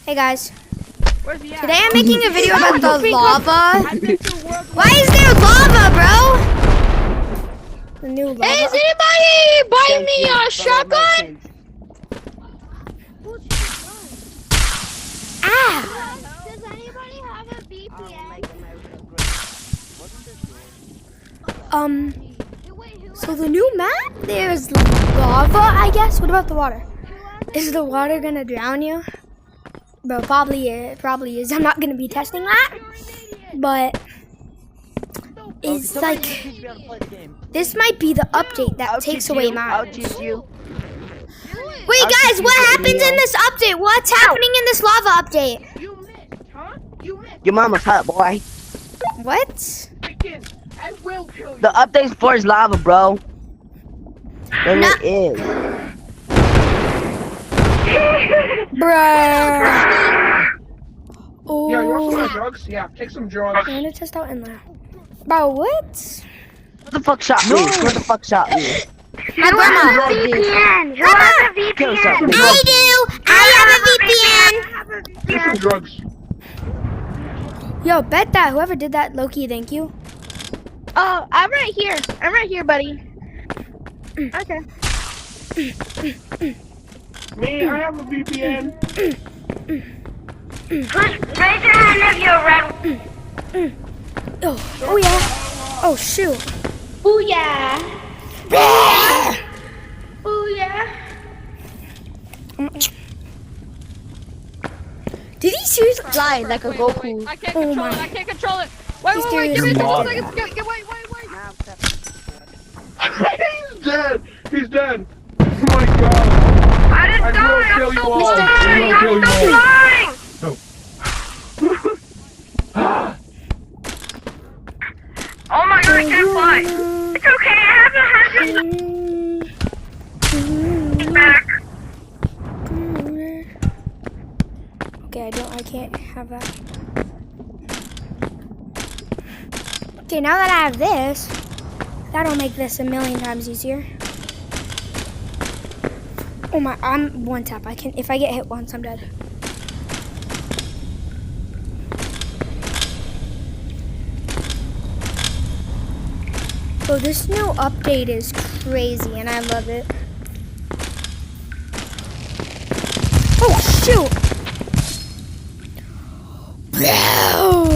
Hey guys, Where's he at? today I'm making a video about the lava. Why is there lava, bro? The new lava. Hey, is anybody buying me a shotgun? Ah! Does anybody have a VPN? So the new map, there's lava, I guess. What about the water? Is the water gonna drown you? Bro, probably is. I'm not gonna be testing that, but it's like this might be the update that takes away mine. Wait, guys, what happens in this update? What's happening in this lava update? You missed, huh? You missed. Your mama's hot, boy. What? I will kill you. The update's for his lava, bro. And No. it is. Bruh. Yeah, you want some Oh. drugs? Yeah, take some drugs. I'm gonna test out in there. Bro, what? What the fuck shot me? What the fuck shot me? My grandma. VPN? Who Grandma. has a Kill VPN? something. I do. I have a VPN. Take some drugs. Yo, bet that whoever did that, Loki, thank you. Oh, I'm right here. I'm right here, buddy. Okay. Me, I have a VPN. Raise your hand if you're red. Oh yeah. Oh shoot. Booyah. Booyah. Did he seriously? Fly like a Goku. I can't Oh control my. it. I can't control it. Wait, He's give me a serious. couple seconds. Wait. He's dead. He's dead. Oh my god. I didn't I will kill you all. I will kill you all. flying. Oh my god, I can't fly. It's okay, I have a hazard. Back. Okay, I can't have that. Okay, now that I have this, that'll make this a million times easier. Oh my, I'm one tap. If I get hit once, I'm dead. So this new update is crazy and I love it. Oh shoot! Bro!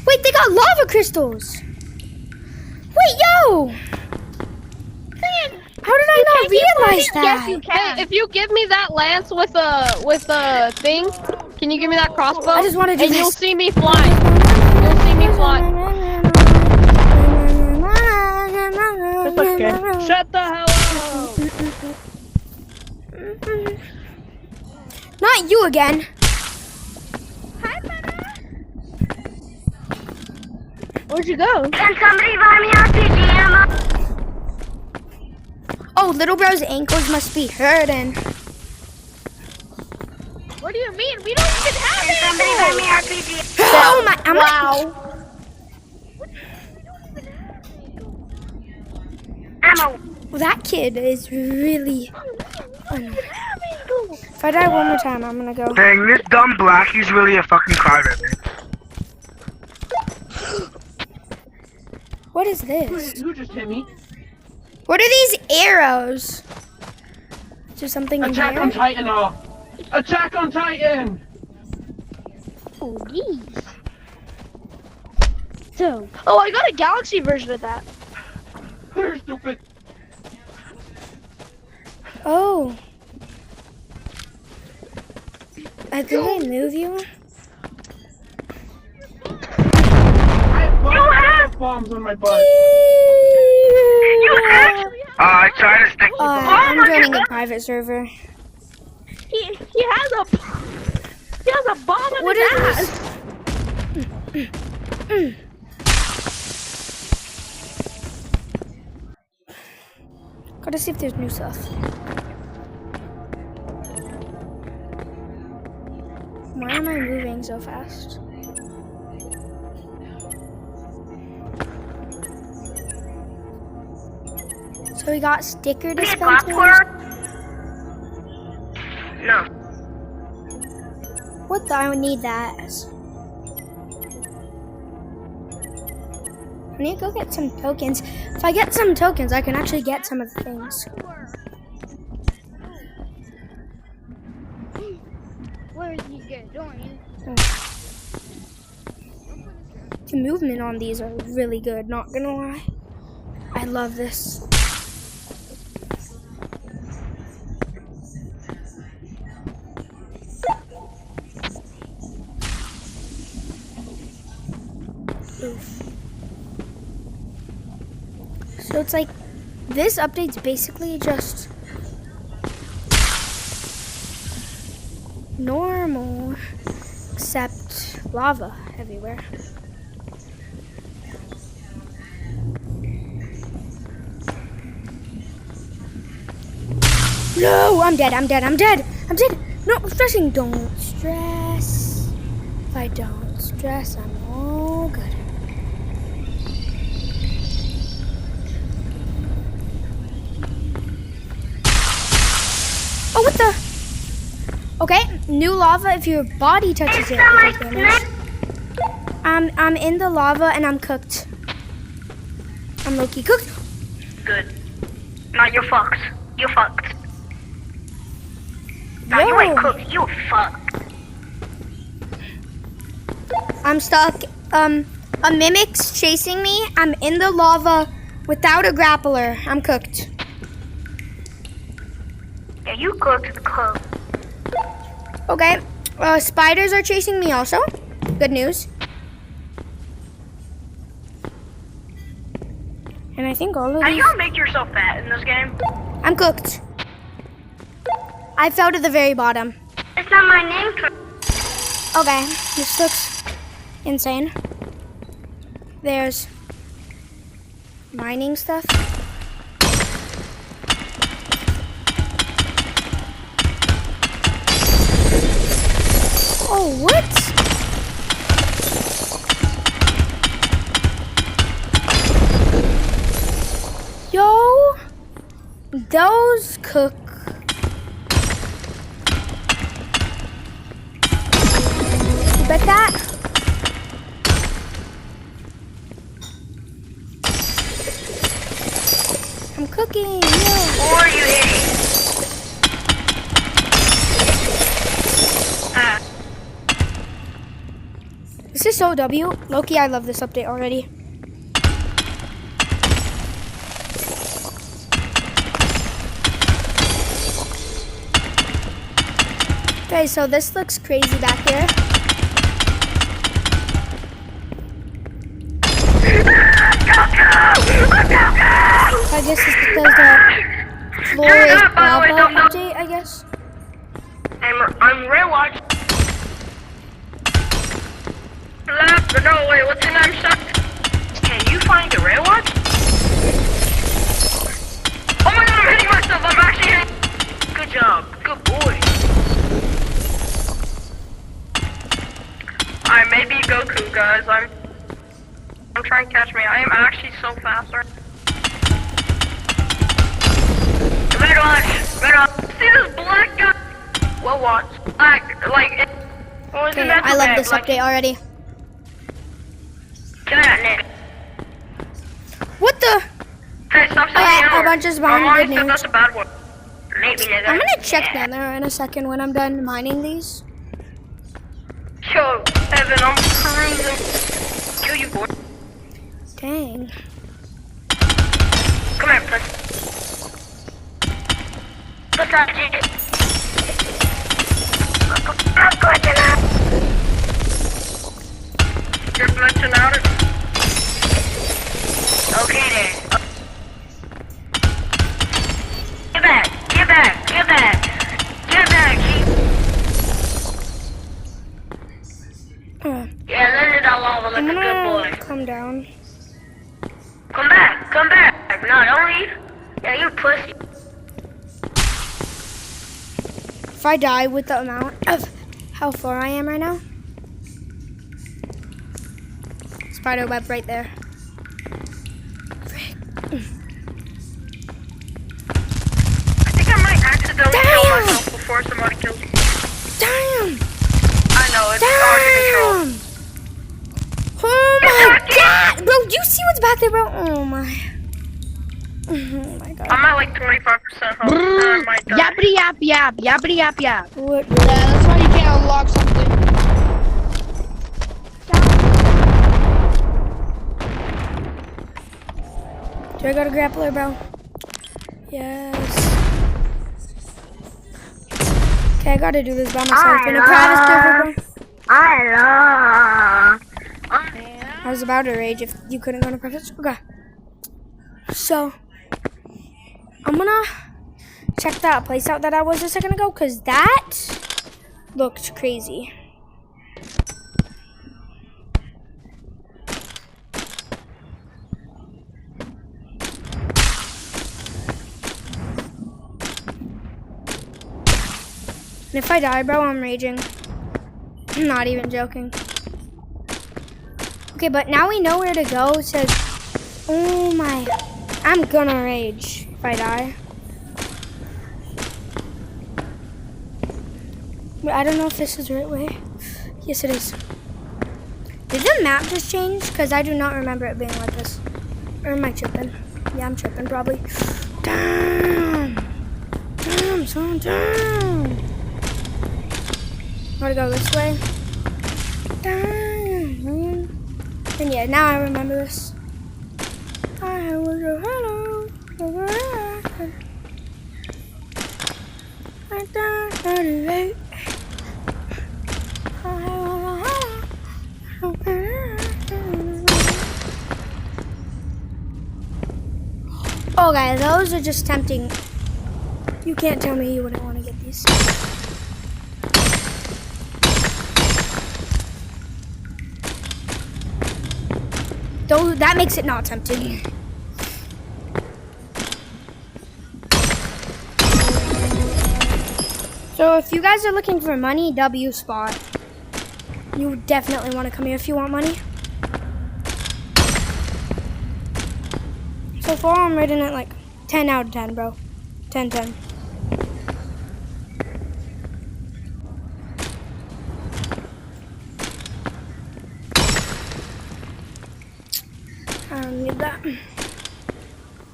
Wait, they got lava crystals! Wait, yo! How did I not realize that? Yes, you Hey, can. if you give me that lance with a thing, can you give me that crossbow? I just wanna do and this. you'll see me flying. You'll see me flying. Shut the hell up. Not you again. Where'd you go? Can somebody buy me RPG ammo? Oh, little bro's ankles must be hurting. What do you mean? We don't even have Can somebody buy me it. RPG? Oh my! Ammo. Well, that kid is really annoying. If I die one more time, I'm gonna go. Dang, this dumb black, he's really a fucking crybaby. What is this? Who just hit me? What are these arrows? Is there something in Attack on here? Titan off. Attack on Titan. Oh, geez. So. Oh, I got a galaxy version of that. They're stupid. Oh. I think I move you. I have bombs on my butt. I try to stick. I'm joining a private server. He has a bomb in What his is ass. this? Gotta see if there's new stuff. Why am I moving so fast? So we got sticker dispensers. No. What the? I would need that. I need to go get some tokens. If I get some tokens, I can actually get some of the things. Where is he going? The movement on these are really good, not gonna lie. I love this. Oof. So it's like, this update's basically just normal, except lava everywhere. No, I'm dead, I'm dead, I'm dead, I'm dead. No, stressing, don't stress. If I don't stress, I'm all good. Oh, what the? Okay, new lava. If your body touches it, you take damage. I'm in the lava and I'm cooked. I'm low-key cooked. Good. No, you're fucked. You're fucked. No, you ain't cooked. You fucked. I'm stuck. A mimic's chasing me. I'm in the lava without a grappler. I'm cooked. Yeah, you cooked. Cooked. Okay. Spiders are chasing me also. Good news. And I think all of How do these... you gonna make yourself fat in this game? I'm cooked. I fell to the very bottom. It's not my name. Okay, this looks insane. There's mining stuff. Oh, what? Yo, those cook. Bet that. I'm cooking. Yeah. Or are you hitting? This is so W. Loki, I love this update already. Okay, so this looks crazy back here. I guess it's because the floor is lava update, I guess. I'm rewatch. Left, no, wait, what's the name, son? Can you find the rewatch? Oh my god, I'm hitting myself, I'm actually hitting. Good job, good boy. Alright, maybe Goku, guys, I'm trying to catch me, I am actually so fast right. Red watch. See this black guy? What watch? Like, Okay, I love this update already. Get out, Nick. What the? Hey, stop saying Okay, the a N-word. bunch of My spawn mom good said news. that's a bad word. Maybe, nigga. I'm gonna check down there in a second when I'm done mining these. Yo, Evan, I'm cruising. Kill you, boy. Dang. Come here, puss. Puss out, Gigi. I'm going to that. You're glitching out. Okay, then. Get back, G. Yeah, let it all over like I'm a good gonna boy. come down. Come back. No, don't leave. Yeah, you pussy. If I die with the amount of how far I am right now. Spider web right there. I think I might accidentally kill myself before. before somebody kills you. Damn! I know, it's hard to control. Damn! Oh my god! Bro, do you see what's back there, bro? Oh my. Oh my god. I'm at like 25% health. and I might die. Yappity yap yap, yappity yap yap. What? Yeah, that's why you can't unlock something. Do I go to grappler, bro? Yes. Okay, I gotta do this by myself. In a private server, bro. I was about to rage if you couldn't go to private server. Okay. So, I'm gonna check that place out that I was a second ago, because that looked crazy. And if I die, bro, I'm raging. I'm not even joking. Okay, but now we know where to go. It says, oh my, I'm gonna rage if I die. But I don't know if this is the right way. Yes, it is. Did the map just change? Because I do not remember it being like this. Or am I tripping? Yeah, I'm tripping probably. Damn! Damn, son, damn! Gotta go this way. Damn! And yeah, now I remember this. I will go hello. I don't know. Oh, guys, those are just tempting. You can't tell me you wouldn't want to get these. Though that makes it not tempting. So if you guys are looking for money, W spot. You definitely want to come here if you want money. So far I'm rating it like 10 out of 10, bro. 10, 10. I don't need that. I'm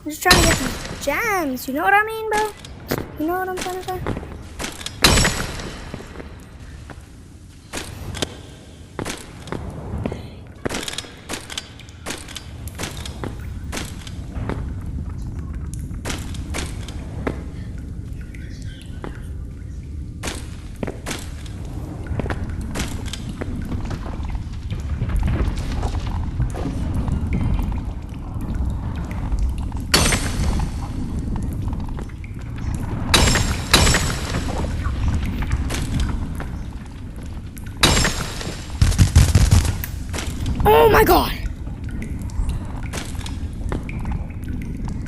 just trying to get these gems. You know what I mean, bro? You know what I'm trying to say? Oh my god!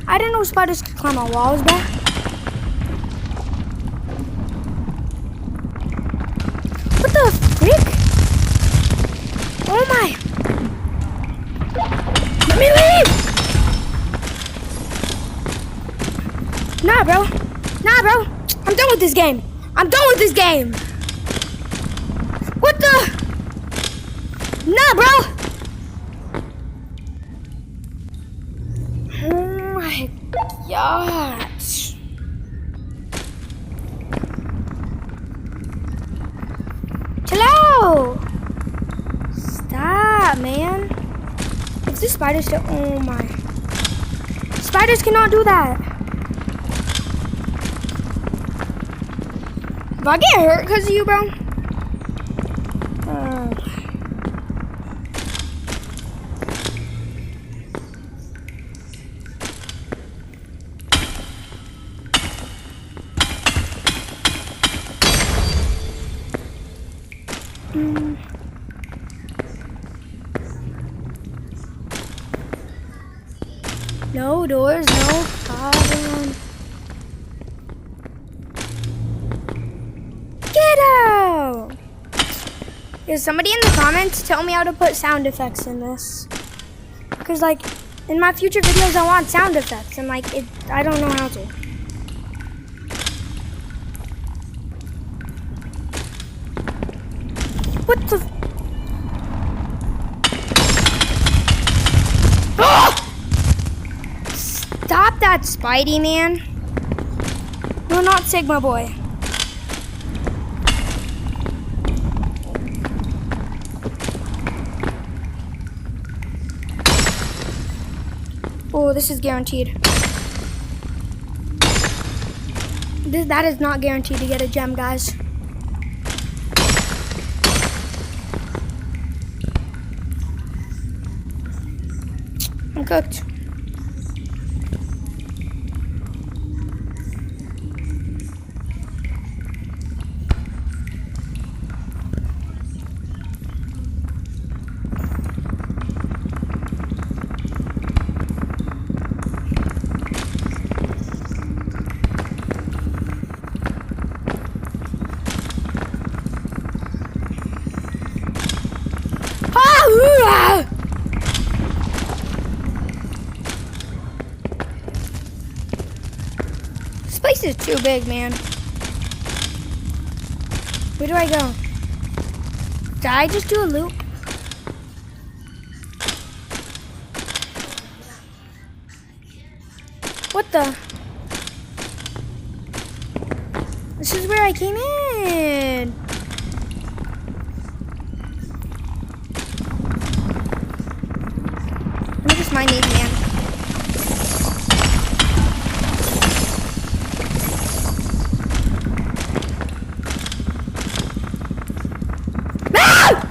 I didn't know spiders could climb on walls, bro. What the frick? Oh my! Let me leave! Nah, bro. Nah, bro. I'm done with this game. I'm done with this game. What the? Nah, bro. Oh my gosh. Hello. Stop, man. It's the spider still. Oh my. Spiders cannot do that. If I get hurt because of you, bro. No doors, no problem. Get out! Is somebody in the comments tell me how to put sound effects in this? Because, like, in my future videos, I want sound effects, and, like, I don't know how to. What the? Ah! Stop that, Spidey man. No, not Sigma boy. Oh, this is guaranteed. That is not guaranteed to get a gem, guys. I'm cooked. Ah! This place is too big, man. Where do I go? Did I just do a loop? What the? This is where I came in. Let me just mind these, man. Ah!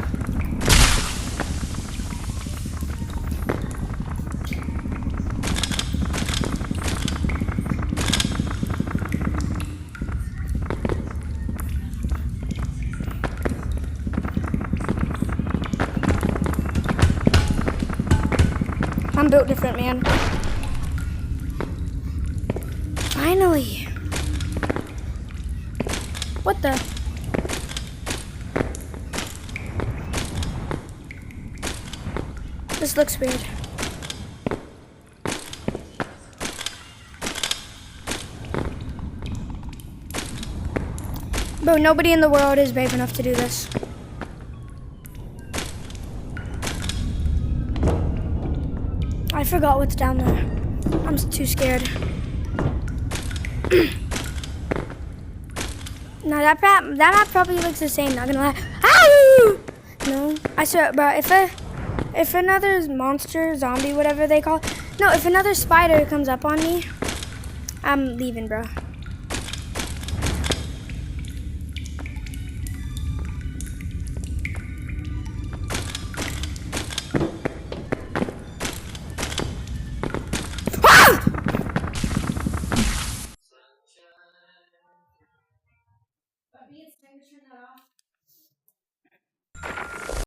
I'm built different, man. Finally. What the? This looks weird. Bro, nobody in the world is brave enough to do this. I forgot what's down there. I'm too scared. No, that map probably looks the same, not gonna lie. Ow! No, I swear, bro, if another monster, zombie, whatever they call it, no, if another spider comes up on me, I'm leaving, bro. It's time to turn that off.